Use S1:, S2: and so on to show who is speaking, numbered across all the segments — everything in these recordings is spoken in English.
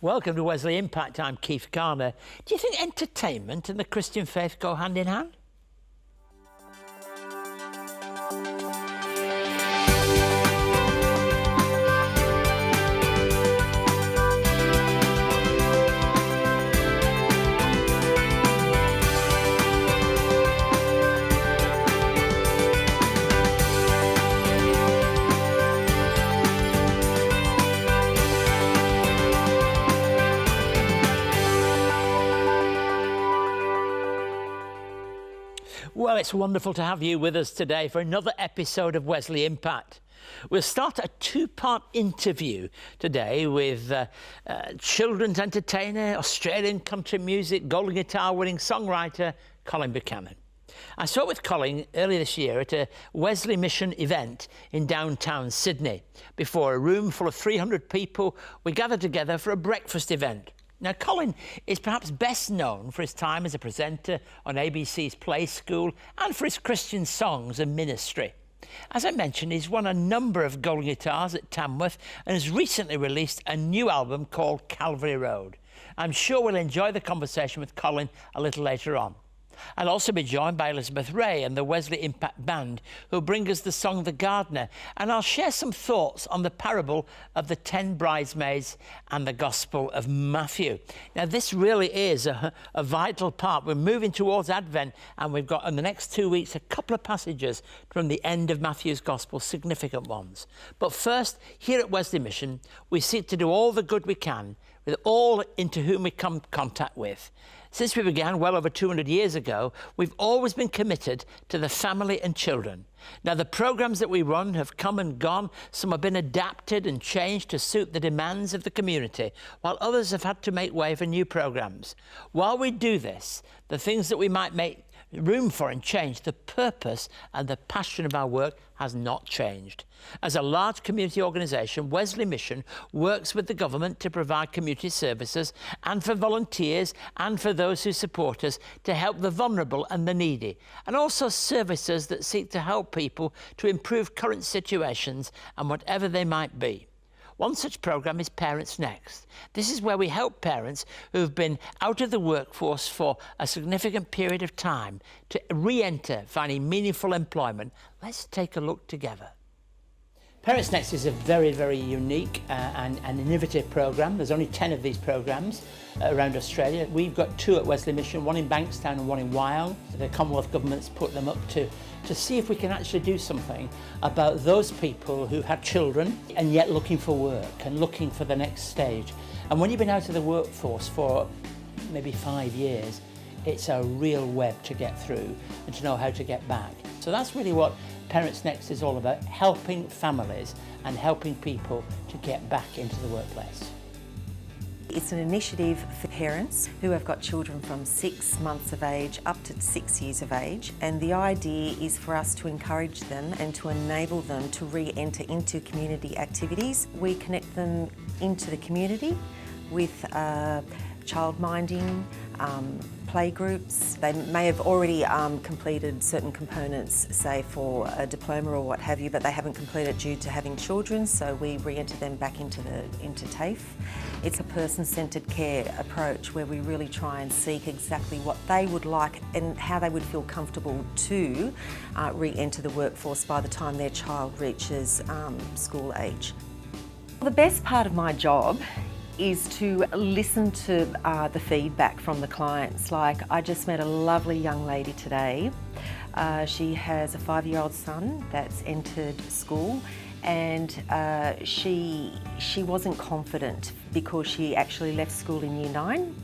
S1: Welcome to Wesley Impact. I'm Keith Garner. Do you think entertainment and the Christian faith go hand in hand? Well, it's wonderful to have you with us today for another episode of Wesley Impact. We'll start a two-part interview today with children's entertainer, Australian country music, golden guitar winning songwriter, Colin Buchanan. I spoke with Colin earlier this year at a Wesley Mission event in downtown Sydney. Before a room full of 300 people, we gathered together for a breakfast event. Now, Colin is perhaps best known for his time as a presenter on ABC's Play School and for his Christian songs and ministry. As I mentioned, he's won a number of golden guitars at Tamworth and has recently released a new album called Calvary Road. I'm sure we'll enjoy the conversation with Colin a little later on. I'll also be joined by Elizabeth Ray and the Wesley Impact Band, who'll bring us the song The Gardener, and I'll share some thoughts on the parable of the 10 bridesmaids and the Gospel of Matthew. Now, this really is a vital part. We're moving towards Advent, and we've got in the next 2 weeks a couple of passages from the end of Matthew's Gospel, significant ones. But first, here at Wesley Mission, we seek to do all the good we can with all into whom we come in contact with. Since we began well over 200 years ago, we've always been committed to the family and children. Now, the programs that we run have come and gone. Some have been adapted and changed to suit the demands of the community, while others have had to make way for new programs. While we do this, the things that we might make room for and change, the purpose and the passion of our work has not changed. As a large community organisation, Wesley Mission works with the government to provide community services and for volunteers and for those who support us to help the vulnerable and the needy, and also services that seek to help people to improve current situations and whatever they might be. One such programme is Parents Next. This is where we help parents who have been out of the workforce for a significant period of time to re-enter, finding meaningful employment. Let's take a look together. Parents Next is a very, very unique and innovative programme. There's only 10 of these programmes around Australia. We've got 2 at Wesley Mission, one in Bankstown and one in Wyong. The Commonwealth Government's put them up to see if we can actually do something about those people who have children and yet looking for work and looking for the next stage. And when you've been out of the workforce for maybe 5 years, it's a real web to get through and to know how to get back. So that's really what Parents Next is all about, helping families and helping people to get back into the workplace.
S2: It's an initiative for parents who have got children from 6 months of age up to 6 years of age, and the idea is for us to encourage them and to enable them to re-enter into community activities. We connect them into the community with childminding, play groups. They may have already completed certain components, say for a diploma or what have you, but they haven't completed it due to having children, so we re-enter them back into TAFE. It's a person-centred care approach where we really try and seek exactly what they would like and how they would feel comfortable to re-enter the workforce by the time their child reaches school age. The best part of my job is to listen to the feedback from the clients. Like, I just met a lovely young lady today. She has a 5-year-old son that's entered school, and she wasn't confident because she actually left school in Year 9.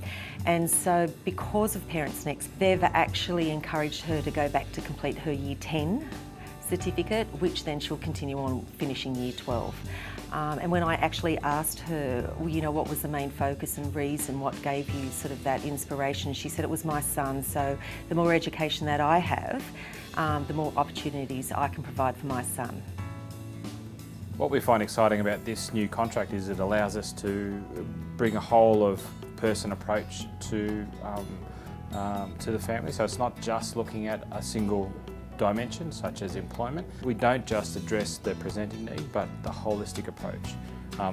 S2: And so because of Parents Next, they've actually encouraged her to go back to complete her Year 10 certificate, which then she'll continue on finishing Year 12. And when I actually asked her, you know, what was the main focus and reason, what gave you sort of that inspiration, she said it was my son. So the more education that I have, the more opportunities I can provide for my son.
S3: What we find exciting about this new contract is it allows us to bring a whole of person approach to the family. So it's not just looking at a single dimension such as employment. We don't just address the presenting need, but the holistic approach.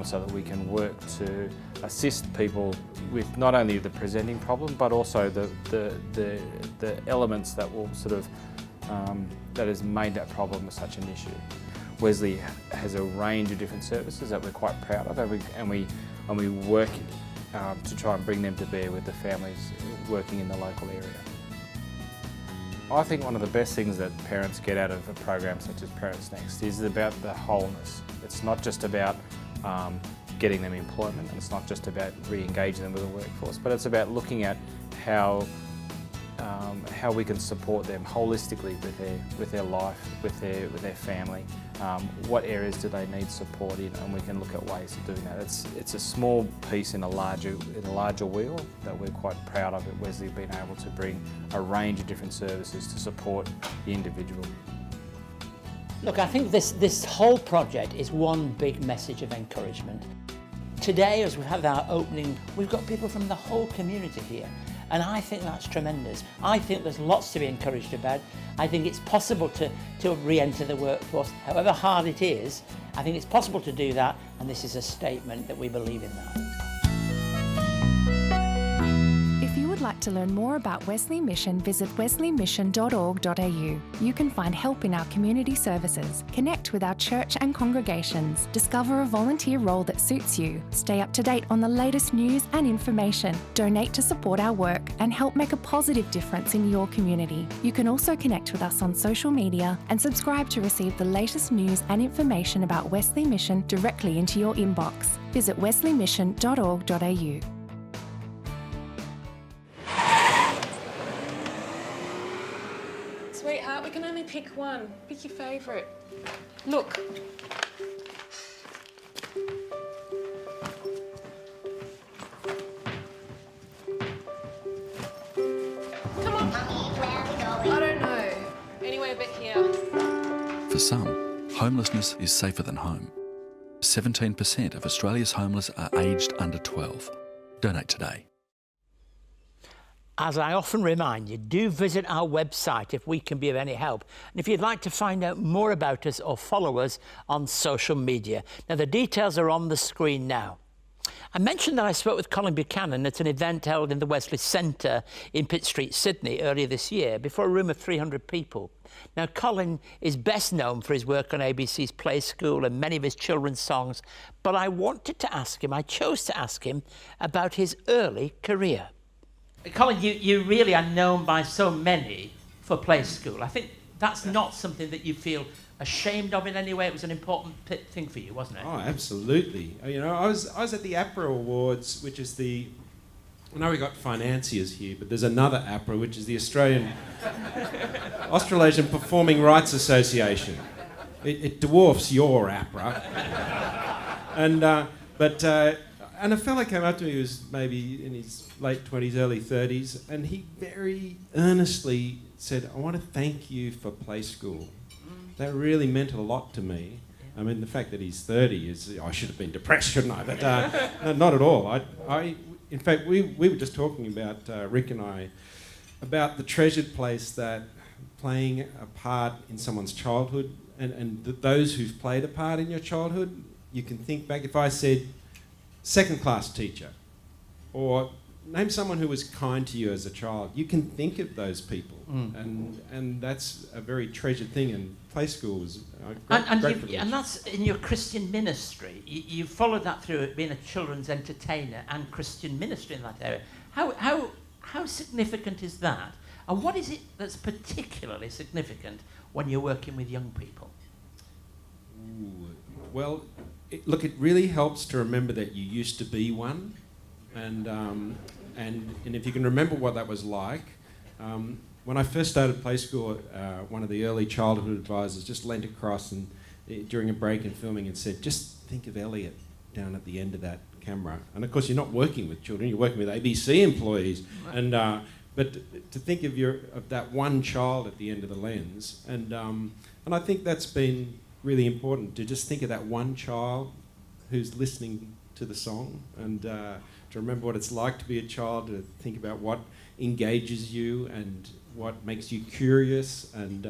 S3: so that we can work to assist people with not only the presenting problem but also the elements that will sort of that has made that problem such an issue. Wesley has a range of different services that we're quite proud of, and we work to try and bring them to bear with the families working in the local area. I think one of the best things that parents get out of a program such as Parents Next is about the wholeness. It's not just about getting them employment, and it's not just about re-engaging them with the workforce, but it's about looking at how we can support them holistically with their life, with their family. What areas do they need support in, and we can look at ways of doing that. It's a small piece in a larger wheel that we're quite proud of at Wesley, being able to bring a range of different services to support the individual.
S1: Look, I think this whole project is one big message of encouragement. Today, as we've had our opening, we've got people from the whole community here. And I think that's tremendous. I think there's lots to be encouraged about. I think it's possible to re-enter the workforce, however hard it is. I think it's possible to do that, and this is a statement that we believe in that.
S4: If you would like to learn more about Wesley Mission, visit wesleymission.org.au. You can find help in our community services, connect with our church and congregations, discover a volunteer role that suits you, stay up to date on the latest news and information, donate to support our work, and help make a positive difference in your community. You can also connect with us on social media and subscribe to receive the latest news and information about Wesley Mission directly into your inbox. Visit wesleymission.org.au.
S5: Sweetheart, we can only pick one. Pick your favourite. Look. Come on. I don't know. Anywhere but here.
S6: For some, homelessness is safer than home. 17% of Australia's homeless are aged under 12. Donate today.
S1: As I often remind you, do visit our website if we can be of any help. And if you'd like to find out more about us or follow us on social media. Now, the details are on the screen now. I mentioned that I spoke with Colin Buchanan at an event held in the Wesley Centre in Pitt Street, Sydney, earlier this year, before a room of 300 people. Now, Colin is best known for his work on ABC's Play School and many of his children's songs, but I chose to ask him about his early career. Colin, you really are known by so many for Play School. I think that's not something that you feel ashamed of in any way. It was an important thing for you, wasn't it?
S7: Oh, absolutely. You know, I was at the APRA Awards, which is the... I know we got financiers here, but there's another APRA, which is the Australasian Performing Rights Association. It dwarfs your APRA. And a fella came up to me who was maybe in his late 20s, early 30s, and he very earnestly said, I want to thank you for Play School. That really meant a lot to me. I mean, the fact that he's 30 is, I should have been depressed, shouldn't I? But no, not at all. In fact, we were just talking about, Rick and I, about the treasured place that playing a part in someone's childhood and those who've played a part in your childhood, you can think back. If I said, second class teacher, or name someone who was kind to you as a child, you can think of those people, and that's a very treasured thing. And Play School was great privilege.
S1: And that's in your Christian ministry. You followed that through being a children's entertainer and Christian ministry in that area. How significant is that? And what is it that's particularly significant when you're working with young people?
S7: Ooh, well, it really helps to remember that you used to be one, and if you can remember what that was like. When I first started Play School, one of the early childhood advisors just leant across and during a break in filming and said, just think of Elliot down at the end of that camera. And of course, you're not working with children; you're working with ABC employees. Right. But to think of that one child at the end of the lens, and I think that's been really important, to just think of that one child who's listening to the song, and to remember what it's like to be a child, to think about what engages you and what makes you curious, and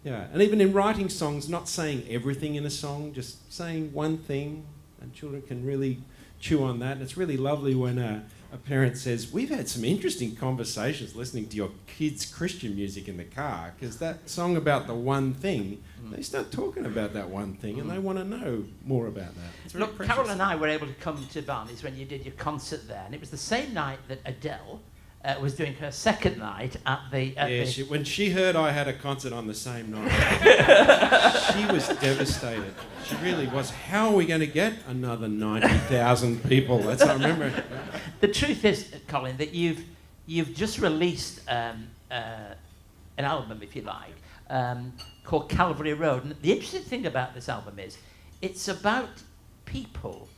S7: and even in writing songs, not saying everything in a song, just saying one thing and children can really chew on that. And it's really lovely when a parent says, we've had some interesting conversations listening to your kids' Christian music in the car, because that song about the one thing, they start talking about that one thing and they want to know more about that. It's very
S1: Look,
S7: precious.
S1: Carol and I were able to come to Barney's when you did your concert there, and it was the same night that Adele was doing her second night at the...
S7: When she heard I had a concert on the same night, she was devastated. She really was. How are we going to get another 90,000 people? That's what I remember.
S1: The truth is, Colin, that you've just released an album, if you like, called Calvary Road. And the interesting thing about this album is it's about people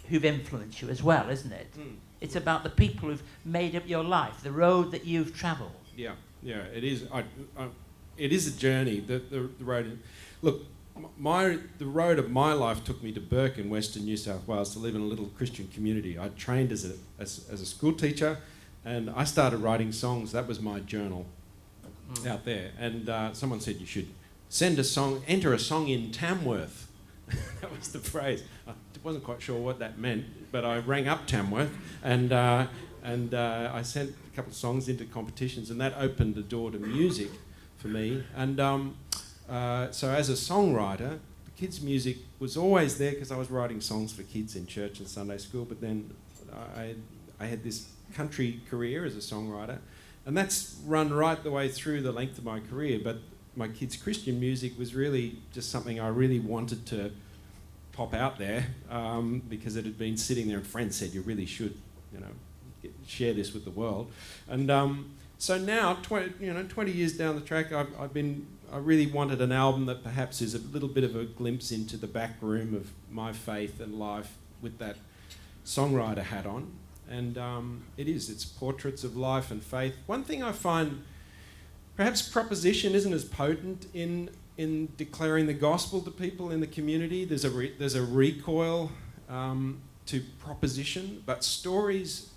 S1: who've influenced you as well, isn't it? It's about the people who've made up your life, the road that you've travelled.
S7: Yeah, it is. It is a journey. The road. Look, the road of my life took me to Burke in Western New South Wales to live in a little Christian community. I trained as a school teacher, and I started writing songs. That was my journal out there. And someone said you should enter a song in Tamworth. That was the phrase. I wasn't quite sure what that meant, but I rang up Tamworth and I sent a couple of songs into competitions, and that opened the door to music for me. And so as a songwriter, the kids' music was always there because I was writing songs for kids in church and Sunday school, but then I had this country career as a songwriter, and that's run right the way through the length of my career. But my kids' Christian music was really just something I really wanted to pop out there because it had been sitting there and friends said you really should, share this with the world. And so now, 20 years down the track, I really wanted an album that perhaps is a little bit of a glimpse into the back room of my faith and life with that songwriter hat on. And it's portraits of life and faith. One thing I find, perhaps proposition isn't as potent in declaring the gospel to people in the community. There's a recoil to proposition, but stories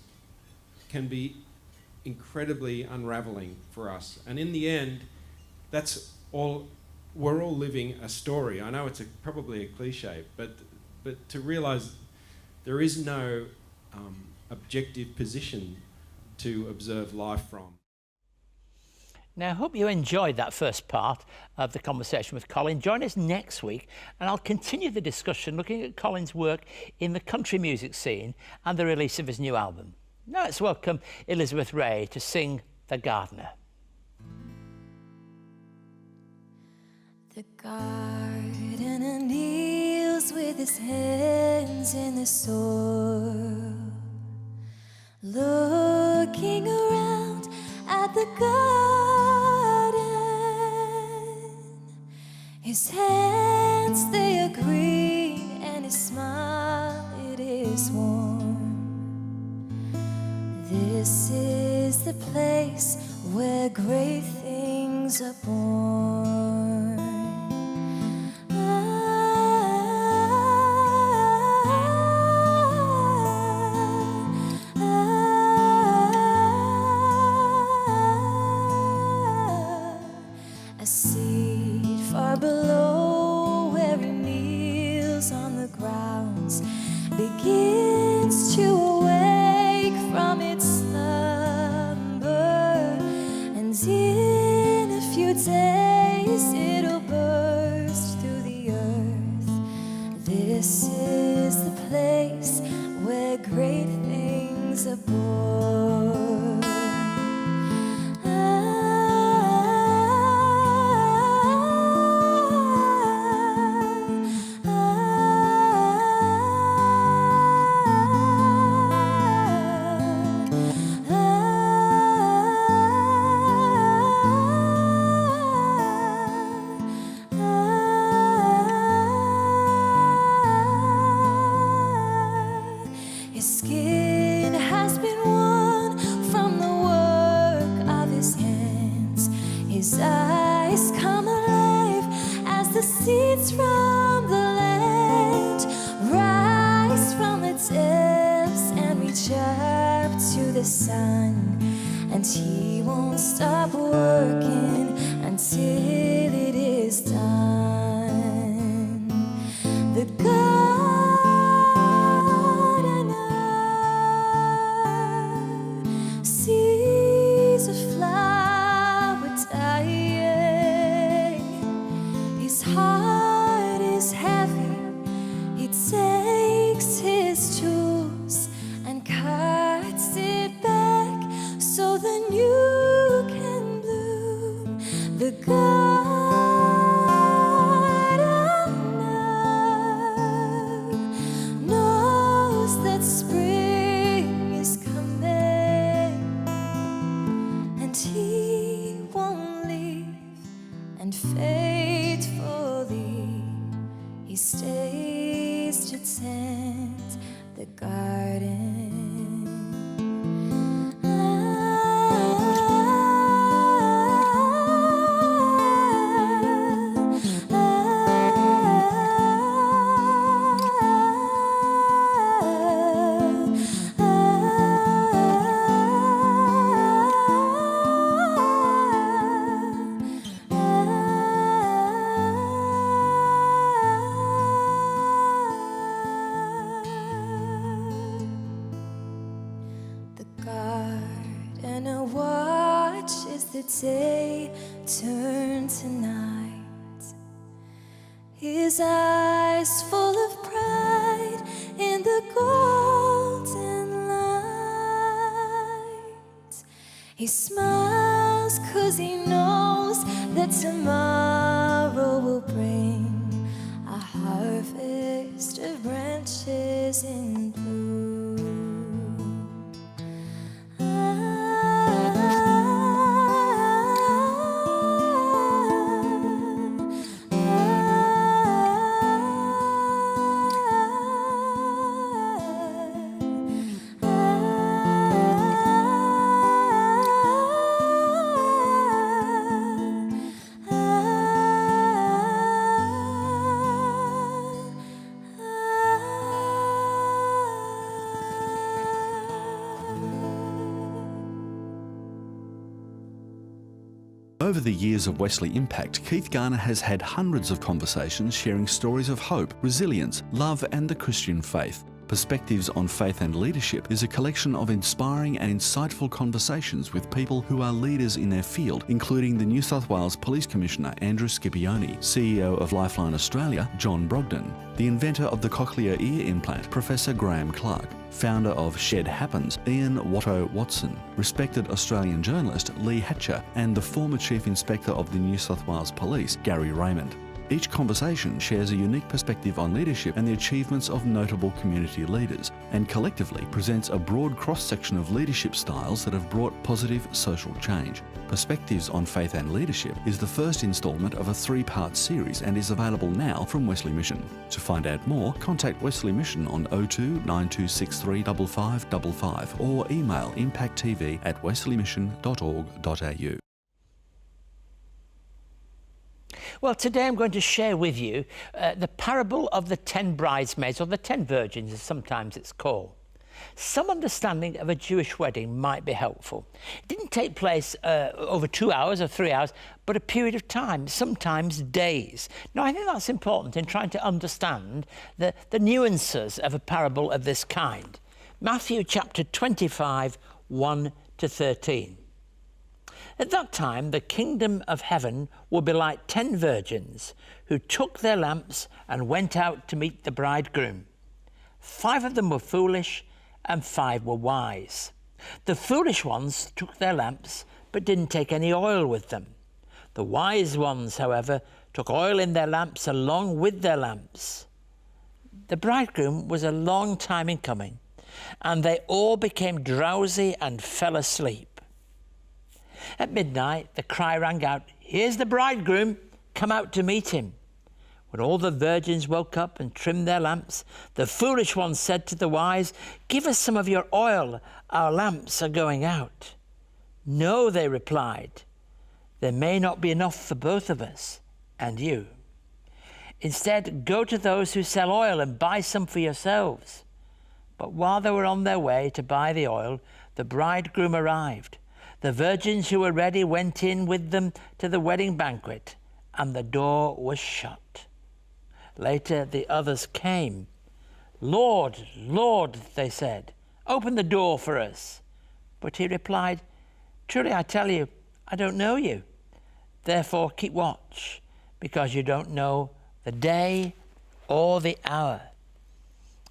S7: can be incredibly unraveling for us. And in the end, we're all living a story. I know it's probably a cliche, but to realise there is no objective position to observe life from.
S1: Now, I hope you enjoyed that first part of the conversation with Colin. Join us next week and I'll continue the discussion looking at Colin's work in the country music scene and the release of his new album. Now let's welcome Elizabeth Ray to sing The Gardener.
S8: The gardener kneels with his hands in the soil, looking around at the garden. His hands, they are green, and his smile, it is warm. This is the place where great things are born. A seed far below where he kneels on the grounds begins to awake from its slumber, and in a few days it'll burst through the earth. This is the place where great things are born. His skin has been won from the work of his hands. His eyes come alive as the seeds from the land rise from the depths and reach up to the sun. And he won't stop working until it is done. The gardener the day turn to night. His eyes full of pride in the golden light. He smiles 'cause he knows that tomorrow will bring a harvest of branches in bloom.
S6: Over the years of Wesley Impact, Keith Garner has had hundreds of conversations sharing stories of hope, resilience, love and the Christian faith. Perspectives on Faith and Leadership is a collection of inspiring and insightful conversations with people who are leaders in their field, including the New South Wales Police Commissioner Andrew Scipione, CEO of Lifeline Australia John Brogden, the inventor of the cochlear ear implant Professor Graham Clark, founder of Shed Happens Ian Watto Watson, respected Australian journalist Lee Hatcher, and the former Chief Inspector of the New South Wales Police Gary Raymond. Each conversation shares a unique perspective on leadership and the achievements of notable community leaders, and collectively presents a broad cross-section of leadership styles that have brought positive social change. Perspectives on Faith and Leadership is the first instalment of a 3-part series and is available now from Wesley Mission. To find out more, contact Wesley Mission on 02 9263 5555 or email impacttv@wesleymission.org.au.
S1: Well, today I'm going to share with you the parable of the 10 bridesmaids, or the 10 virgins as sometimes it's called. Some understanding of a Jewish wedding might be helpful. It didn't take place over 2 hours or 3 hours, but a period of time, sometimes days. Now, I think that's important in trying to understand the nuances of a parable of this kind. Matthew chapter 25, 1 to 13. At that time, the kingdom of heaven will be like 10 virgins who took their lamps and went out to meet the bridegroom. 5 of them were foolish and 5 were wise. The foolish ones took their lamps but didn't take any oil with them. The wise ones, however, took oil in their lamps along with their lamps. The bridegroom was a long time in coming, and they all became drowsy and fell asleep. At midnight, the cry rang out, "Here's the bridegroom, come out to meet him." When all the virgins woke up and trimmed their lamps, the foolish ones said to the wise, "Give us some of your oil, our lamps are going out." "No," they replied, "there may not be enough for both of us and you. Instead, go to those who sell oil and buy some for yourselves." But while they were on their way to buy the oil, the bridegroom arrived. The virgins who were ready went in with them to the wedding banquet, and the door was shut. Later the others came. "Lord, Lord," they said, "open the door for us." But he replied, "Truly I tell you, I don't know you. Therefore keep watch, because you don't know the day or the hour."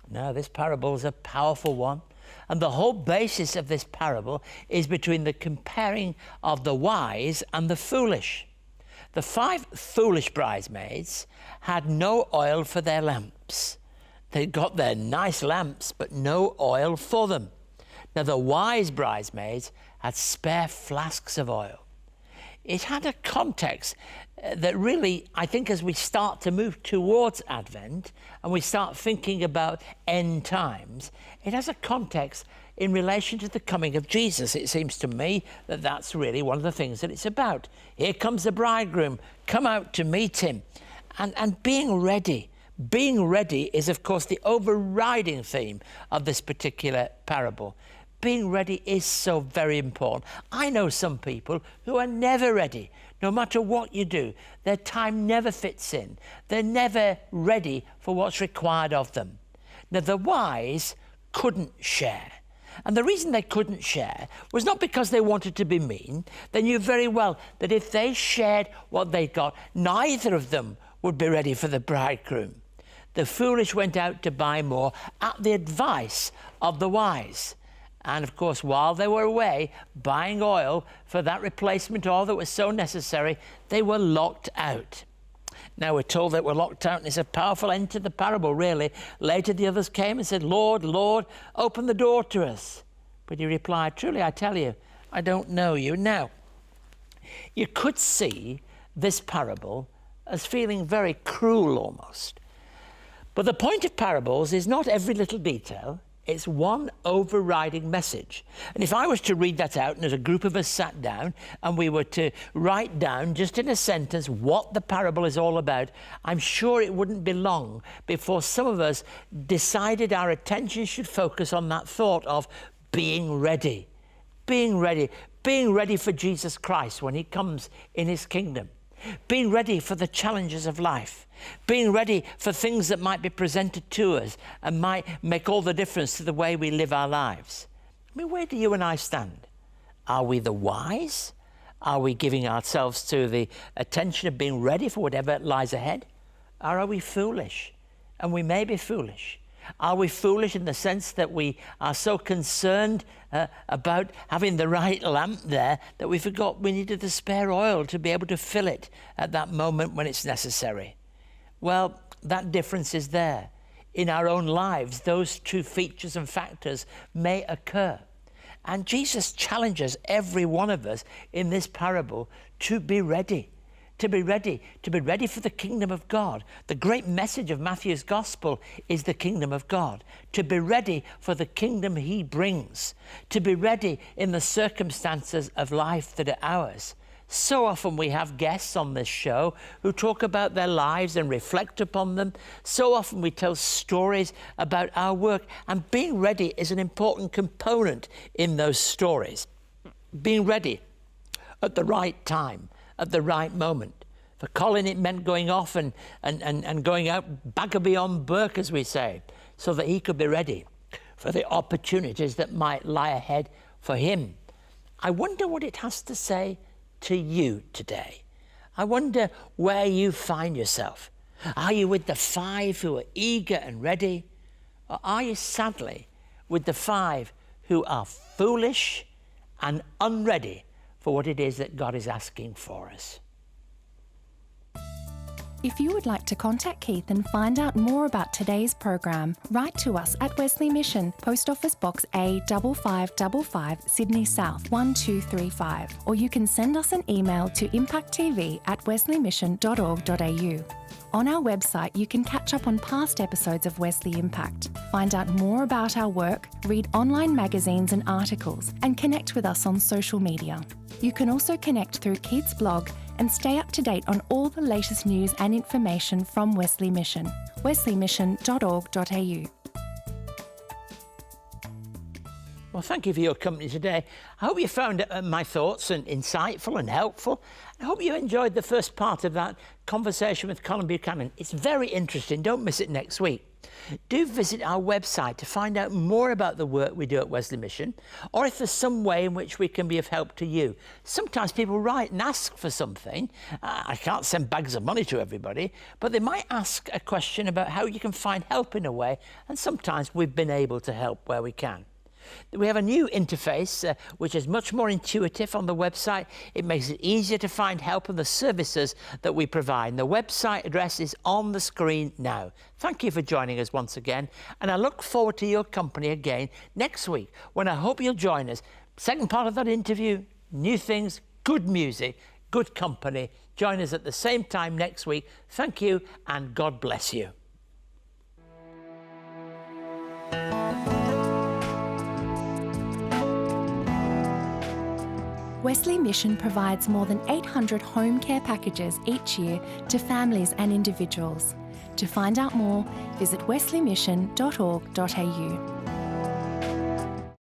S1: Now, this parable is a powerful one. And the whole basis of this parable is between the comparing of the wise and the foolish. The 5 foolish bridesmaids had no oil for their lamps. They got their nice lamps, but no oil for them. Now, the wise bridesmaids had spare flasks of oil. It had a context that really, I think, as we start to move towards Advent and we start thinking about end times, it has a context in relation to the coming of Jesus. It seems to me that that's really one of the things that it's about. Here comes the bridegroom, come out to meet him. And being ready. Being ready is, of course, the overriding theme of this particular parable. Being ready is so very important. I know some people who are never ready. No matter what you do, their time never fits in. They're never ready for what's required of them. Now, the wise couldn't share. And the reason they couldn't share was not because they wanted to be mean. They knew very well that if they shared what they got, neither of them would be ready for the bridegroom. The foolish went out to buy more at the advice of the wise. And of course, while they were away buying oil for that replacement oil that was so necessary, they were locked out. Now we're told that we're locked out, and it's a powerful end to the parable, really. Later the others came and said, Lord, Lord, open the door to us. But he replied, truly I tell you, I don't know you. Now, you could see this parable as feeling very cruel almost. But the point of parables is not every little detail. It's one overriding message. And if I was to read that out, and as a group of us sat down and we were to write down just in a sentence what the parable is all about, I'm sure it wouldn't be long before some of us decided our attention should focus on that thought of being ready. Being ready. Being ready for Jesus Christ when he comes in his kingdom. Being ready for the challenges of life. Being ready for things that might be presented to us and might make all the difference to the way we live our lives. I mean, where do you and I stand? Are we the wise? Are we giving ourselves to the attention of being ready for whatever lies ahead? Or are we foolish? And we may be foolish. Are we foolish in the sense that we are so concerned about having the right lamp there that we forgot we needed the spare oil to be able to fill it at that moment when it's necessary? Well, that difference is there. In our own lives, those two features and factors may occur. And Jesus challenges every one of us in this parable to be ready. To be ready for the kingdom of God. The great message of Matthew's gospel is the kingdom of God. To be ready for the kingdom he brings. To be ready in the circumstances of life that are ours. So often we have guests on this show who talk about their lives and reflect upon them. So often we tell stories about our work, and being ready is an important component in those stories. Being ready at the right time, at the right moment. For Colin, it meant going off and going out back beyond Burke, as we say, so that he could be ready for the opportunities that might lie ahead for him. I wonder what it has to say to you today. I wonder where you find yourself. Are you with the 5 who are eager and ready? Or are you sadly with the 5 who are foolish and unready for what it is that God is asking for us?
S4: If you would like to contact Keith and find out more about today's program, write to us at Wesley Mission, Post Office Box A 5555, Sydney South 1235, or you can send us an email to impacttv@wesleymission.org.au. On our website, you can catch up on past episodes of Wesley Impact, find out more about our work, read online magazines and articles, and connect with us on social media. You can also connect through Keith's blog and stay up to date on all the latest news and information from Wesley Mission, wesleymission.org.au.
S1: Well, thank you for your company today. I hope you found my thoughts insightful and helpful. I hope you enjoyed the first part of that conversation with Colin Buchanan. It's very interesting. Don't miss it next week. Do visit our website to find out more about the work we do at Wesley Mission, or if there's some way in which we can be of help to you. Sometimes people write and ask for something. I can't send bags of money to everybody, but they might ask a question about how you can find help in a way, and sometimes we've been able to help where we can. We have a new interface which is much more intuitive on the website. It makes it easier to find help in the services that we provide. The website address is on the screen now. Thank you for joining us once again, and I look forward to your company again next week, when I hope you'll join us. Second part of that interview, new things, good music, good company. Join us at the same time next week. Thank you, and God bless you.
S4: Wesley Mission provides more than 800 home care packages each year to families and individuals. To find out more, visit wesleymission.org.au.